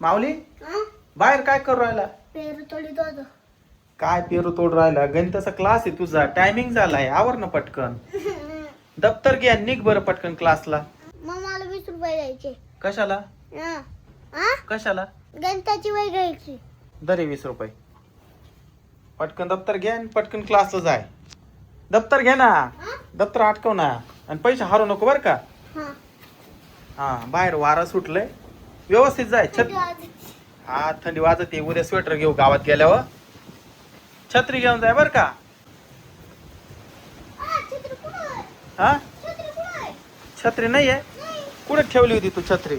माऊली बाहेर काय करू राहिला? पेरू तोडीत होतो. काय पेरू तोड राहिला? गणिताचा क्लास आहे तुझा, टायमिंग झालाय, आवर ना पटकन. दप्तर घ्या, निघ बरं पटकन क्लासला. मग मला 20 रुपये द्यायचे. कशाला? कशाला? गणिताची वही घ्यायची. दरे 20 रुपये. पटकन दप्तर घ्या आणि पटकन क्लासला जाय. दप्तर घे ना, दप्तर अटकव ना, आणि पैसे हारू नको बर का. हा बाहेर वारा सुटलंय, व्यवस्थित जाय. हा थंडी वाजते, उद्या स्वेटर घेऊ गावात गेल्यावर. छत्री घेऊन जाय बर का. हा छत्री नाहीये? कुठे ठेवली होती तू छत्री?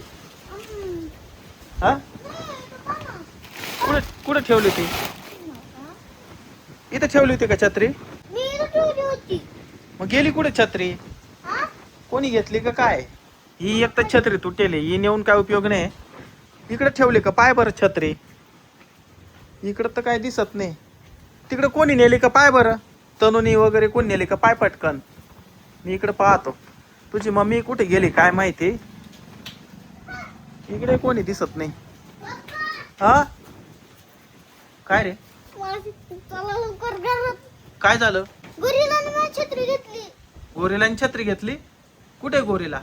हा कुठे कुठे ठेवली होती? इथं ठेवली होती का छत्री? मग गेली कुठे छत्री? कोणी घेतली का काय? ही एक तर छत्री तुटेली, ही नेऊन काय उपयोग नाही. इकडे ठेवली का पाय बरं छत्री? इकडं तर काय दिसत नाही. तिकडे कोणी नेली का पाय बरं? तनुनी वगैरे कोणी नेली का पाय पटकन? मी इकडे पाहतो. तुझी मम्मी कुठे गेली काय माहिती? इकडे कोणी दिसत नाही. हा काय रे? काय झालं? गोरिलाने छत्री घेतली. गोरिलांनी छत्री घेतली? कुठे गोरिला?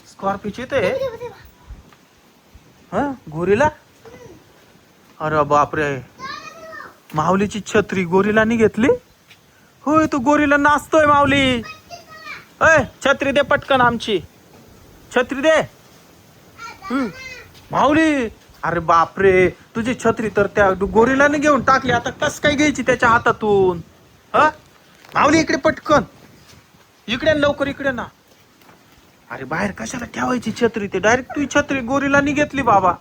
स्कॉर्पिओची इथे? हा गोरिला? अरे बापरे, माऊलीची छत्री गोरिलानी घेतली? होय, तू गोरिला नाचतोय माऊली. अय छत्री दे पटकन, आमची छत्री दे. माऊली, अरे बापरे, तुझी छत्री तर त्या गोरिलाने घेऊन टाकली. आता कस काय घ्यायची त्याच्या हातातून? हा माऊली इकडे पटकन, इकडे लवकर इकडे ना. अरे बाहेर कशाला ठेवायची छत्री? ते डायरेक्ट तुझी छत्री गोरिलाने घेतली बाबा.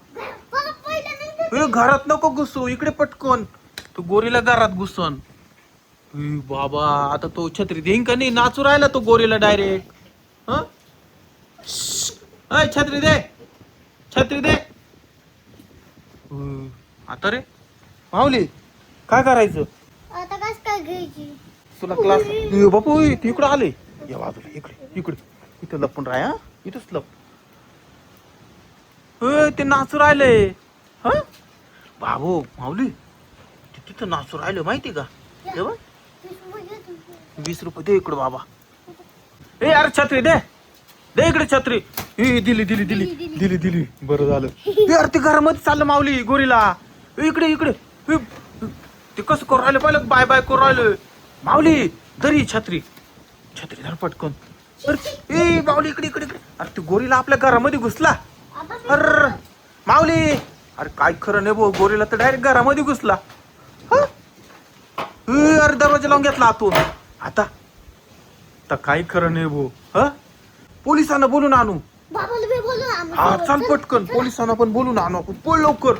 घरात नको घुसू, इकडे पटकन. तू गोरीला घरात घुसन. बाबा आता तो छत्री देईन का नाही? नाचू राहिला तो गोरीला डायरेक्ट. छत्री दे, छत्री दे. आता रे माऊली काय करायचं आता कस काय घ्यायची? तुला क्लास बापू इकडे आले. या बाजूला इकडे इकडे, इथं लपून राहा. इथंच लप. ते नाचू राहिले. हा बाबू माऊली तिथं नाचू राहिलं माहिती का? 20 रुपये दे इकडे बाबा. अरे छत्री दे, दे इकडे छत्री. दिली दिली दिली दिली दिली. बरं झालं. यार ते घरामध्ये चाललं माऊली गोरीला. इकडे इकडे. ते कसं करू राहिले पाहिलं? बाय बाय करू राहिले. माऊली दरी छत्री, छत्री धर पटकन. अरे माऊली इकडे इकडे इकडे. अरे ते गोरीला आपल्या घरामध्ये घुसला. अरे माऊली, अरे काय खरं नाही भाऊ, गोरीला तर डायरेक्ट घरामध्ये घुसला. अरे दरवाजा लावून घेतला आतून. आता काही खरं नाही भाऊ. पोलिसांना बोलून आणू. हा चाल पटकन, पोलिसांना पण बोलून आणू आपण. पळ लवकर.